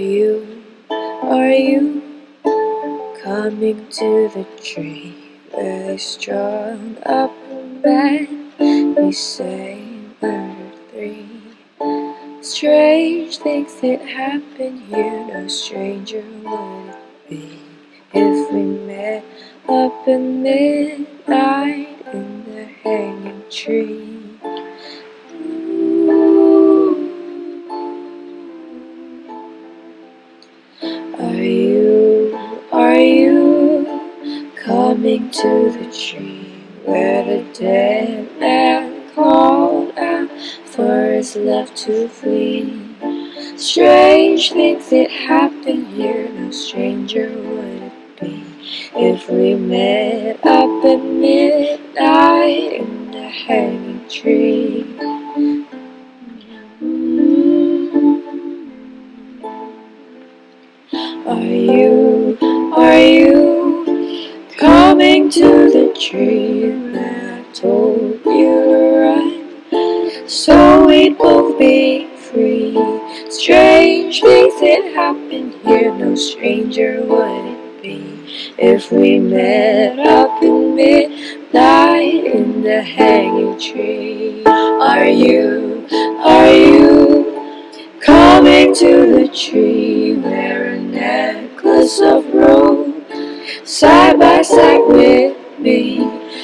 you coming to the tree where they strung up a man? We say murder 3. Strange things that happen here, no stranger would it be if we met up at midnight in the hanging tree. Are you coming to the tree where the dead man called out for his love to flee? Strange things that happen here, no stranger would it be if we met up at midnight in the hanging tree. Are you coming to the tree where I told you to run, so we'd both be free? Strange things that happen here, no stranger would it be if we met up at midnight in the hanging tree. Are you coming to the tree where a necklace of rose side by side with me?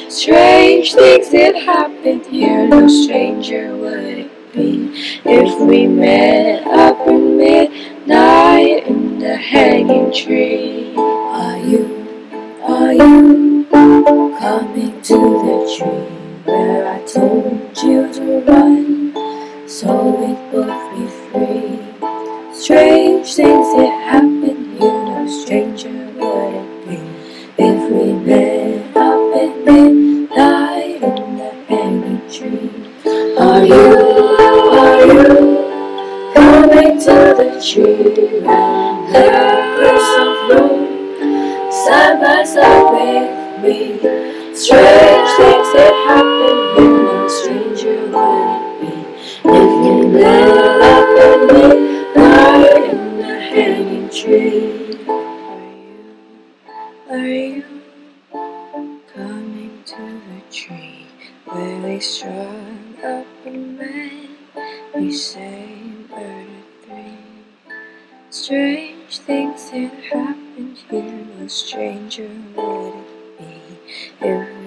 Strange things that happened here, no stranger would it be if we met up at midnight in the hanging tree. Are you coming to the tree where I told you to run, so we'd both be free? Strange things that happen here, no stranger would it be if we met up at midnight in the hanging tree. Are you coming to the tree where necklace of rose side by side with me? Strange things that happen here, no stranger would it be if we met up at midnight in the hanging tree. Are you coming to the tree where they strung up a man? We say murder 3. Strange things that happen here, no stranger would it be if